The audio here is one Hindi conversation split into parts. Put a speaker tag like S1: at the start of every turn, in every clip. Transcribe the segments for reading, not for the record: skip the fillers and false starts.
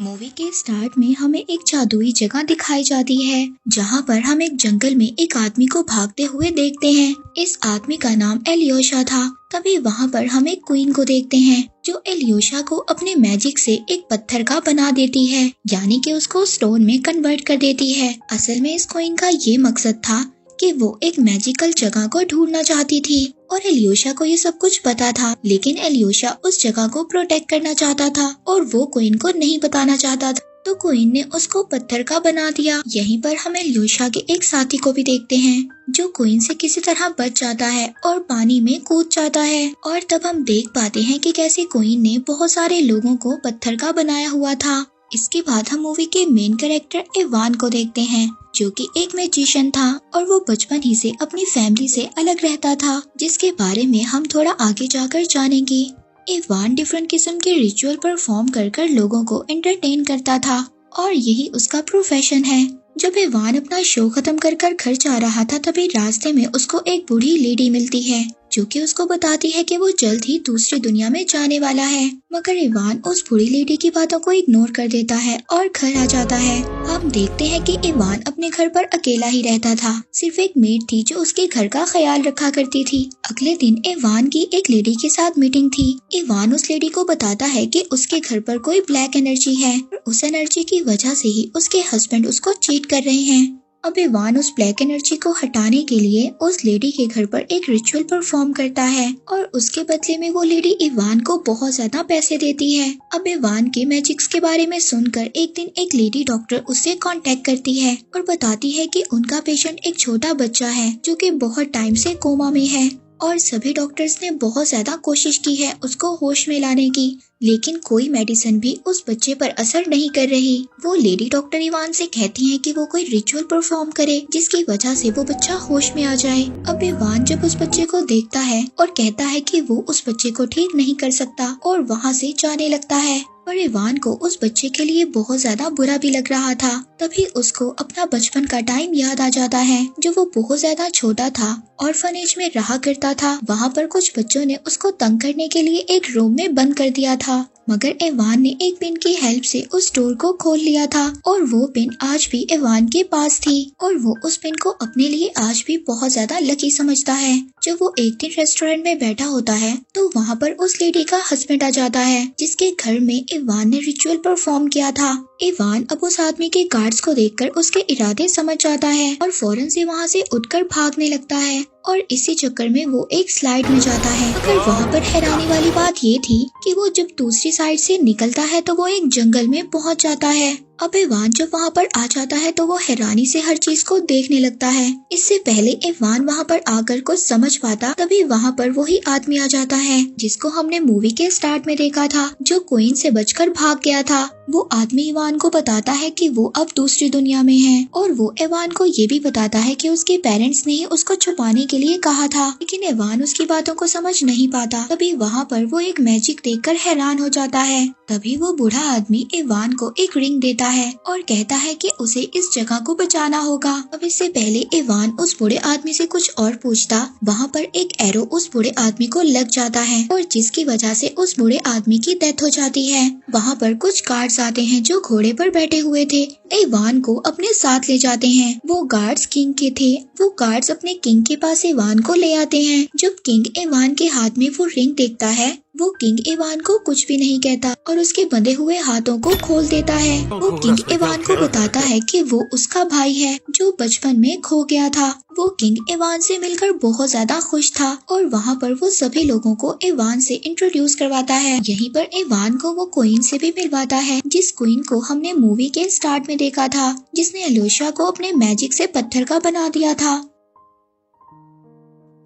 S1: मूवी के स्टार्ट में हमें एक जादुई जगह दिखाई जाती है जहाँ पर हम एक जंगल में एक आदमी को भागते हुए देखते हैं। इस आदमी का नाम एलियोशा था। तभी वहाँ पर हम एक क्वीन को देखते हैं जो एलियोशा को अपने मैजिक से एक पत्थर का बना देती है, यानी कि उसको स्टोन में कन्वर्ट कर देती है। असल में इस क्वीन का ये मकसद था कि वो एक मैजिकल जगह को ढूंढना चाहती थी और एलियोशा को ये सब कुछ पता था, लेकिन एलियोशा उस जगह को प्रोटेक्ट करना चाहता था और वो क्वीन को नहीं बताना चाहता था, तो क्वीन ने उसको पत्थर का बना दिया। यहीं पर हम एलियोशा के एक साथी को भी देखते हैं जो क्वीन से किसी तरह बच जाता है और पानी में कूद जाता है, और तब हम देख पाते हैं कि कैसे क्वीन ने बहुत सारे लोगों को पत्थर का बनाया हुआ था। इसके बाद हम मूवी के मेन कैरेक्टर इवान को देखते हैं जो कि एक मैजिशियन था और वो बचपन ही से अपनी फैमिली से अलग रहता था, जिसके बारे में हम थोड़ा आगे जाकर जानेंगे। इवान डिफरेंट किस्म के रिचुअल परफॉर्म कर लोगों को एंटरटेन करता था और यही उसका प्रोफेशन है। जब इवान अपना शो खत्म कर घर जा रहा था, तभी रास्ते में उसको एक बूढ़ी लेडी मिलती है जो कि उसको बताती है कि वो जल्द ही दूसरी दुनिया में जाने वाला है, मगर इवान उस बूढ़ी लेडी की बातों को इग्नोर कर देता है और घर आ जाता है। हम देखते हैं कि इवान अपने घर पर अकेला ही रहता था, सिर्फ एक मेड थी जो उसके घर का ख्याल रखा करती थी। अगले दिन इवान की एक लेडी के साथ मीटिंग थी। इवान उस लेडी को बताता है कि उसके घर पर कोई ब्लैक एनर्जी है और उस एनर्जी की वजह से ही उसके हस्बैंड उसको चीट कर रहे हैं। अब इवान उस ब्लैक एनर्जी को हटाने के लिए उस लेडी के घर पर एक रिचुअल परफॉर्म करता है और उसके बदले में वो लेडी इवान को बहुत ज्यादा पैसे देती है। अब इवान के मैजिक्स के बारे में सुनकर एक दिन एक लेडी डॉक्टर उससे कांटेक्ट करती है और बताती है कि उनका पेशेंट एक छोटा बच्चा है जो कि बहुत टाइम से कोमा में है और सभी डॉक्टर्स ने बहुत ज्यादा कोशिश की है उसको होश में लाने की, लेकिन कोई मेडिसिन भी उस बच्चे पर असर नहीं कर रही। वो लेडी डॉक्टर इवान से कहती है कि वो कोई रिचुअल परफॉर्म करे जिसकी वजह से वो बच्चा होश में आ जाए। अब इवान जब उस बच्चे को देखता है और कहता है कि वो उस बच्चे को ठीक नहीं कर सकता और वहाँ से जाने लगता है, पर इवान को उस बच्चे के लिए बहुत ज्यादा बुरा भी लग रहा था। तभी उसको अपना बचपन का टाइम याद आ जाता है जो वो बहुत ज्यादा छोटा था, ऑर्फनेज में रहा करता था। वहाँ पर कुछ बच्चों ने उसको तंग करने के लिए एक रूम में बंद कर दिया था, मगर इवान ने एक पिन की हेल्प से उस डोर को खोल लिया था और वो पिन आज भी इवान के पास थी और वो उस पिन को अपने लिए आज भी बहुत ज्यादा लकी समझता है। जब वो एक दिन रेस्टोरेंट में बैठा होता है तो वहाँ पर उस लेडी का हस्बैंड आ जाता है जिसके घर में इवान ने रिचुअल परफॉर्म किया था। इवान अब उस आदमी के गार्ड्स को देखकर उसके इरादे समझ जाता है और फौरन से वहाँ से उठकर भागने लगता है और इसी चक्कर में वो एक स्लाइड में जाता है। मगर वहाँ पर हैरानी वाली बात ये थी कि वो जब दूसरी साइड से निकलता है तो वो एक जंगल में पहुँच जाता है। अब इवान जब वहाँ पर आ जाता है तो वो हैरानी से हर चीज को देखने लगता है। इससे पहले इवान वहाँ पर आकर कुछ समझ पाता, तभी वहाँ पर वही आदमी आ जाता है जिसको हमने मूवी के स्टार्ट में देखा था, जो क्वीन से बचकर भाग गया था। वो आदमी इवान को बताता है कि वो अब दूसरी दुनिया में है और वो इवान को ये भी बताता है कि उसके पेरेंट्स ने ही उसको छुपाने के लिए कहा था, लेकिन इवान उसकी बातों को समझ नहीं पाता। तभी वहाँ पर वो एक मैजिक देखकर हैरान हो जाता है। तभी वो बूढ़ा आदमी इवान को एक रिंग देता है और कहता है कि उसे इस जगह को बचाना होगा। अब इससे पहले इवान उस बूढ़े आदमी से कुछ और पूछता, वहाँ पर एक एरो उस बूढ़े आदमी को लग जाता है और जिसकी वजह से उस बूढ़े आदमी की डेथ हो जाती है। वहाँ पर कुछ गार्ड्स आते हैं जो घोड़े पर बैठे हुए थे, इवान को अपने साथ ले जाते हैं। वो गार्ड्स किंग के थे। वो गार्ड्स अपने किंग के पास इवान को ले आते हैं। जब किंग इवान के हाथ में वो रिंग देखता है, वो किंग इवान को कुछ भी नहीं कहता और उसके बंधे हुए हाथों को खोल देता है। वो किंग इवान को बताता है कि वो उसका भाई है जो बचपन में खो गया था। वो किंग इवान से मिलकर बहुत ज्यादा खुश था और वहाँ पर वो सभी लोगों को इवान से इंट्रोड्यूस करवाता है। यहीं पर इवान को वो क्वीन से भी मिलवाता है, जिस क्वीन को हमने मूवी के स्टार्ट में देखा था, जिसने एलियोशा को अपने मैजिक से पत्थर का बना दिया था।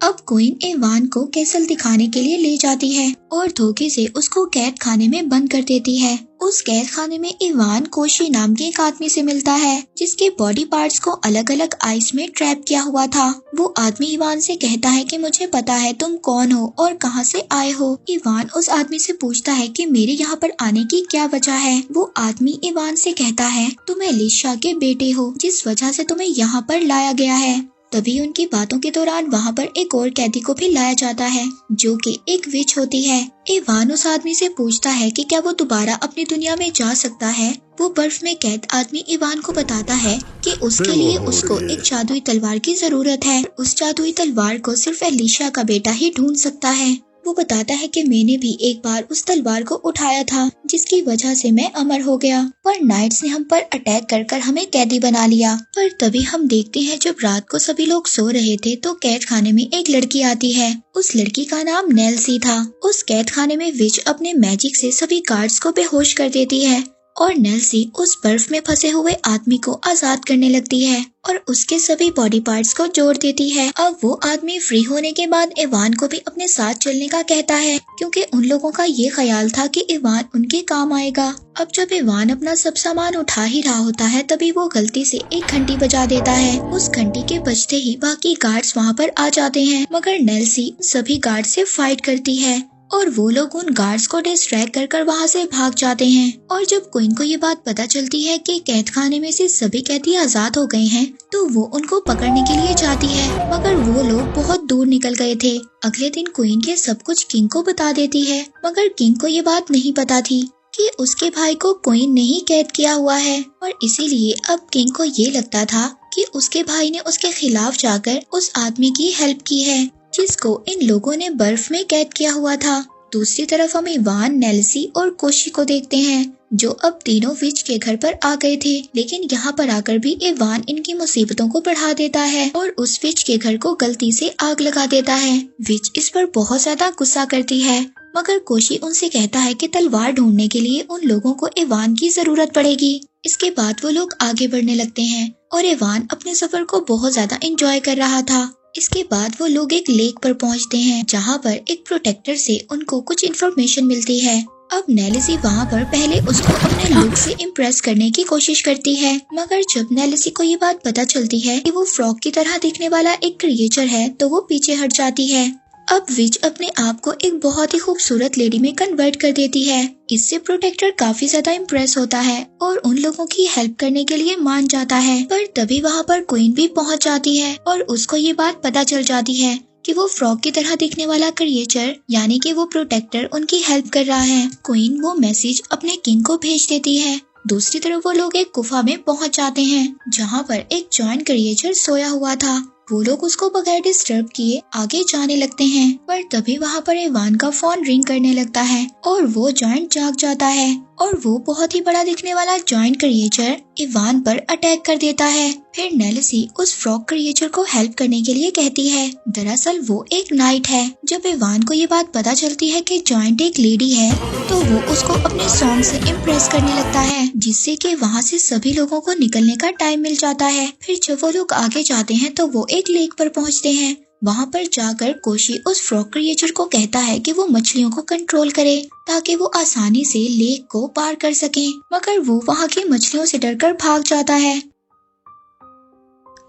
S1: अब क्वीन इवान को कैसल दिखाने के लिए ले जाती है और धोखे से उसको कैद खाने में बंद कर देती है। उस कैद खाने में इवान कोशी नाम के एक आदमी से मिलता है जिसके बॉडी पार्ट्स को अलग अलग आइस में ट्रैप किया हुआ था। वो आदमी इवान से कहता है कि मुझे पता है तुम कौन हो और कहाँ से आए हो। इवान उस आदमी से पूछता है कि मेरे यहाँ पर आने की क्या वजह है। वो आदमी इवान से कहता है तुम एलिशा के बेटे हो जिस वजह से तुम्हें यहाँ पर लाया गया है। तभी उनकी बातों के दौरान वहाँ पर एक और कैदी को भी लाया जाता है जो कि एक विच होती है। इवान उस आदमी से पूछता है कि क्या वो दोबारा अपनी दुनिया में जा सकता है। वो बर्फ में कैद आदमी इवान को बताता है कि उसके लिए उसको एक जादुई तलवार की जरूरत है। उस जादुई तलवार को सिर्फ एलिशा का बेटा ही ढूंढ सकता है। वो बताता है कि मैंने भी एक बार उस तलवार को उठाया था जिसकी वजह से मैं अमर हो गया, पर नाइट्स ने हम पर अटैक कर हमें कैदी बना लिया। पर तभी हम देखते हैं जब रात को सभी लोग सो रहे थे तो कैद खाने में एक लड़की आती है। उस लड़की का नाम नेल्सी था। उस कैद खाने में विच अपने मैजिक से सभी गार्ड्स को बेहोश कर देती है और नेल्सी उस बर्फ में फंसे हुए आदमी को आजाद करने लगती है और उसके सभी बॉडी पार्ट्स को जोड़ देती है। अब वो आदमी फ्री होने के बाद इवान को भी अपने साथ चलने का कहता है क्योंकि उन लोगों का ये ख्याल था कि इवान उनके काम आएगा। अब जब इवान अपना सब सामान उठा ही रहा होता है तभी वो गलती से एक घंटी बजा देता है। उस घंटी के बजते ही बाकी गार्ड्स वहाँ पर आ जाते हैं, मगर नेल्सी सभी गार्ड से फाइट करती है और वो लोग उन गार्ड्स को डिस्ट्रैक्ट कर वहाँ से भाग जाते हैं। और जब क्वीन को ये बात पता चलती है कि कैद खाने में से सभी कैदी आजाद हो गए हैं तो वो उनको पकड़ने के लिए जाती है, मगर वो लोग बहुत दूर निकल गए थे। अगले दिन क्वीन ये सब कुछ किंग को बता देती है, मगर किंग को ये बात नहीं पता थी कि उसके भाई को क्वीन ने ही कैद किया हुआ है और इसीलिए अब किंग को ये लगता था कि उसके भाई ने उसके खिलाफ जाकर उस आदमी की हेल्प की है जिसको इन लोगों ने बर्फ में कैद किया हुआ था। दूसरी तरफ हम इवान, नेल्सी और कोशी को देखते हैं जो अब तीनों विच के घर पर आ गए थे, लेकिन यहाँ पर आकर भी इवान इनकी मुसीबतों को बढ़ा देता है और उस विच के घर को गलती से आग लगा देता है। विच इस पर बहुत ज्यादा गुस्सा करती है, मगर कोशी उनसे कहता है कि तलवार ढूंढने के लिए उन लोगों को इवान की जरूरत पड़ेगी। इसके बाद वो लोग आगे बढ़ने लगते हैं और इवान अपने सफर को बहुत ज्यादा एंजॉय कर रहा था। इसके बाद वो लोग एक लेक पर पहुंचते हैं जहां पर एक प्रोटेक्टर से उनको कुछ इन्फॉर्मेशन मिलती है। अब नेल्सी वहां पर पहले उसको अपने लुक से इम्प्रेस करने की कोशिश करती है, मगर जब नेल्सी को ये बात पता चलती है कि वो फ्रॉग की तरह दिखने वाला एक क्रिएचर है तो वो पीछे हट जाती है। अब विच अपने आप को एक बहुत ही खूबसूरत लेडी में कन्वर्ट कर देती है। इससे प्रोटेक्टर काफी ज्यादा इम्प्रेस होता है और उन लोगों की हेल्प करने के लिए मान जाता है। पर तभी वहाँ पर क्वीन भी पहुँच जाती है और उसको ये बात पता चल जाती है कि वो फ्रॉग की तरह दिखने वाला क्रिएचर यानी कि वो प्रोटेक्टर उनकी हेल्प कर रहा है। क्वीन वो मैसेज अपने किंग को भेज देती है। दूसरी तरफ वो लोग एक गुफा में पहुँच जाते हैं जहाँ पर एक जॉइंट क्रिएचर सोया हुआ था। वो लोग उसको बगैर डिस्टर्ब किए आगे जाने लगते हैं, पर तभी वहाँ पर इवान का फोन रिंग करने लगता है और वो जॉइंट जाग जाता है और वो बहुत ही बड़ा दिखने वाला जॉइंट क्रिएचर इवान पर अटैक कर देता है। फिर नेल्सी उस फ्रॉग क्रिएचर को हेल्प करने के लिए कहती है। दरअसल वो एक नाइट है। जब इवान को ये बात पता चलती है कि जॉइंट एक लेडी है तो वो उसको अपने सॉन्ग से इम्प्रेस करने लगता है, जिससे कि वहाँ से सभी लोगों को निकलने का टाइम मिल जाता है। फिर जब वो लोग आगे जाते हैं तो वो एक लेक पर पहुँचते हैं। वहाँ पर जाकर कोशी उस फ्रॉग क्रिएचर को कहता है कि वो मछलियों को कंट्रोल करे ताकि वो आसानी से लेक को पार कर सके, मगर वो वहाँ की मछलियों से डरकर भाग जाता है।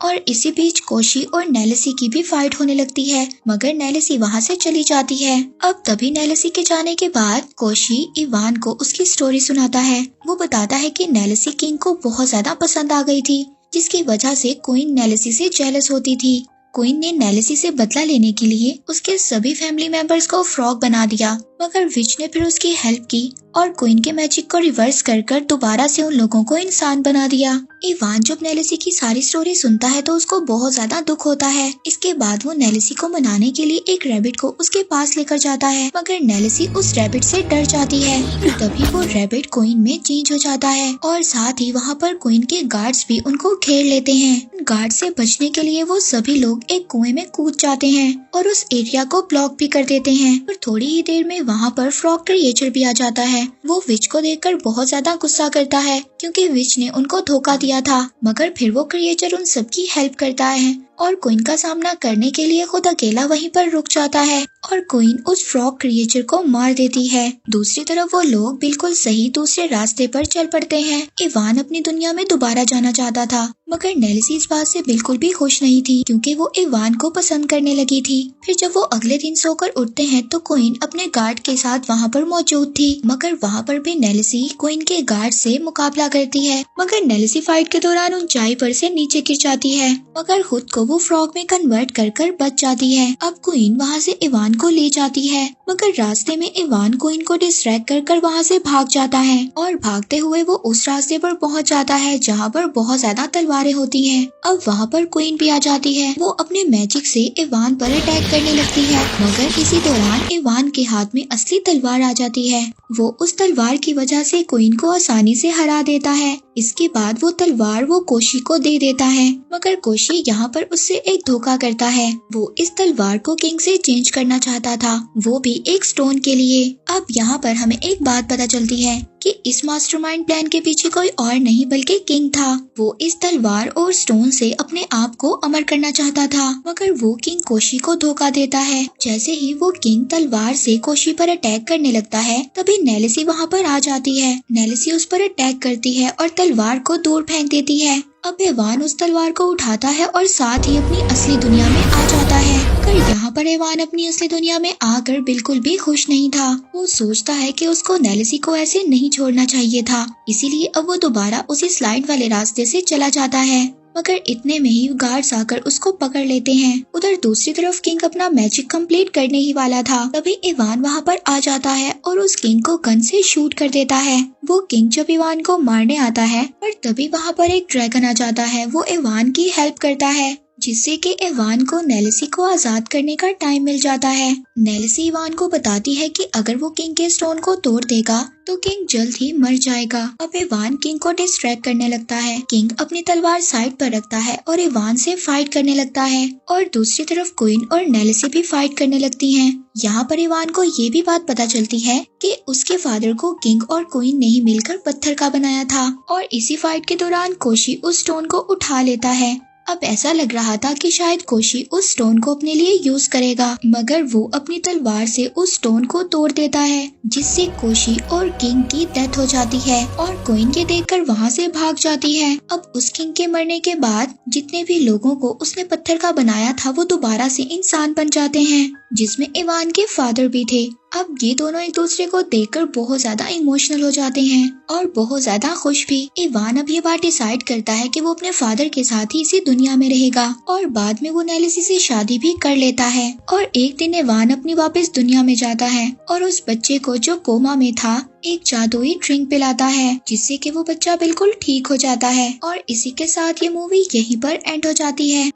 S1: और इसी बीच कोशी और नेल्सी की भी फाइट होने लगती है, मगर नेल्सी वहाँ से चली जाती है। अब तभी नेल्सी के जाने के बाद कोशी इवान को उसकी स्टोरी सुनाता है। वो बताता है कि नेल्सी किंग को बहुत ज्यादा पसंद आ गई थी, जिसकी वजह से क्वीन नेल्सी से जेलस होती थी। क्वीन ने नेल्सी से बदला लेने के लिए उसके सभी फैमिली मेंबर्स को फ्रॉग बना दिया, मगर विच ने फिर उसकी हेल्प की और क्वीन के मैजिक को रिवर्स कर दोबारा से उन लोगों को इंसान बना दिया। इवान जब नेल्सी की सारी स्टोरी सुनता है तो उसको बहुत ज्यादा दुख होता है। इसके बाद वो नेल्सी को मनाने के लिए एक रैबिट को उसके पास लेकर जाता है, मगर नेल्सी उस रैबिट से डर जाती है। तभी वो रैबिट क्वीन में चेंज हो जाता है और साथ ही वहाँ पर क्वीन के गार्ड्स भी उनको घेर लेते हैं। गार्ड से बचने के लिए वो सभी लोग एक कुएं में कूद जाते हैं और उस एरिया को ब्लॉक भी कर देते हैं। और थोड़ी ही देर में वहाँ पर फ्रॉग क्रिएचर भी आ जाता है। वो विच को देखकर बहुत ज्यादा गुस्सा करता है क्योंकि विच ने उनको धोखा दिया था, मगर फिर वो क्रिएचर उन सबकी हेल्प करता है और क्वीन का सामना करने के लिए खुद अकेला वहीं पर रुक जाता है और क्वीन उस फ्रॉग क्रिएचर को मार देती है। दूसरी तरफ वो लोग बिल्कुल सही दूसरे रास्ते पर चल पड़ते हैं। इवान अपनी दुनिया में दोबारा जाना चाहता था, मगर नेल्सी इस बात से बिल्कुल भी खुश नहीं थी क्योंकि वो इवान को पसंद करने लगी थी। फिर जब वो अगले दिन सोकर उठते हैं तो क्वीन अपने गार्ड के साथ वहाँ पर मौजूद थी, मगर वहाँ पर भी नेल्सी क्वीन के गार्ड से मुकाबला करती है, मगर नेल्सी फाइट के दौरान ऊंचाई पर से नीचे गिर जाती है, मगर खुद को वो फ्रॉग में कन्वर्ट कर बच जाती है। अब क्वीन वहाँ से इवान को ले जाती है, मगर रास्ते में इवान क्वीन को डिस्ट्रैक्ट कर वहाँ से भाग जाता है और भागते हुए वो उस रास्ते पर पहुँच जाता है जहाँ पर बहुत ज्यादा तलवारें होती हैं। अब वहाँ पर क्वीन भी आ जाती है। वो अपने मैजिक से इवान पर अटैक करने लगती है, मगर इसी दौरान इवान के हाथ में असली तलवार आ जाती है। वो उस तलवार की वजह से क्वीन को आसानी से हरा देता है। इसके बाद वो तलवार वो कोशी को दे देता है, मगर कोशी यहाँ पर उससे एक धोखा करता है। वो इस तलवार को किंग से चेंज करना चाहता था, वो भी एक स्टोन के लिए। अब यहाँ पर हमें एक बात पता चलती है कि इस मास्टरमाइंड प्लान के पीछे कोई और नहीं बल्कि किंग था। वो इस तलवार और स्टोन से अपने आप को अमर करना चाहता था, मगर वो किंग कोशी को धोखा देता है। जैसे ही वो किंग तलवार से कोशी पर अटैक करने लगता है, तभी नेलिसी वहाँ पर आ जाती है। नेलिसी उस पर अटैक करती है और तलवार को दूर फेंक देती है। अब इवान उस तलवार को उठाता है और साथ ही अपनी असली दुनिया में आ जाता है। पर यहाँ पर इवान अपनी असली दुनिया में आकर बिल्कुल भी खुश नहीं था। वो सोचता है कि उसको नेलिसी को ऐसे नहीं छोड़ना चाहिए था, इसीलिए अब वो दोबारा उसी स्लाइड वाले रास्ते से चला जाता है। मगर इतने में ही गार्ड्स आकर उसको पकड़ लेते हैं। उधर दूसरी तरफ किंग अपना मैजिक कंप्लीट करने ही वाला था, तभी इवान वहाँ पर आ जाता है और उस किंग को गन से शूट कर देता है। वो किंग जब इवान को मारने आता है, पर तभी वहाँ पर एक ड्रैगन आ जाता है। वो इवान की हेल्प करता है, जिससे कि इवान को नेलिसी को आजाद करने का टाइम मिल जाता है। नेलिसी इवान को बताती है कि अगर वो किंग के स्टोन को तोड़ देगा तो किंग जल्द ही मर जाएगा। अब इवान किंग को डिस्ट्रैक्ट करने लगता है। किंग अपनी तलवार साइड पर रखता है और इवान से फाइट करने लगता है, और दूसरी तरफ क्वीन और नेलिसी भी फाइट करने लगती हैं। यहाँ पर इवान को ये भी बात पता चलती है कि उसके फादर को किंग और क्वीन ने ही मिलकर पत्थर का बनाया था, और इसी फाइट के दौरान कोशी उस स्टोन को उठा लेता है। अब ऐसा लग रहा था कि शायद कोशी उस स्टोन को अपने लिए यूज करेगा, मगर वो अपनी तलवार से उस स्टोन को तोड़ देता है, जिससे कोशी और किंग की डेथ हो जाती है और क्वीन के देखकर वहाँ से भाग जाती है। अब उस किंग के मरने के बाद जितने भी लोगों को उसने पत्थर का बनाया था वो दोबारा से इंसान बन जाते हैं, जिसमें इवान के फादर भी थे। अब ये दोनों एक दूसरे को देखकर बहुत ज्यादा इमोशनल हो जाते हैं और बहुत ज्यादा खुश भी। इवान अब ये बात डिसाइड करता है कि वो अपने फादर के साथ ही इसी दुनिया में रहेगा, और बाद में वो नेलिसी से शादी भी कर लेता है। और एक दिन इवान अपनी वापस दुनिया में जाता है और उस बच्चे को जो कोमा में था एक जादुई ड्रिंक पिलाता है, जिससे कि वो बच्चा बिल्कुल ठीक हो जाता है। और इसी के साथ ये मूवी यहीं पर एंड हो जाती है।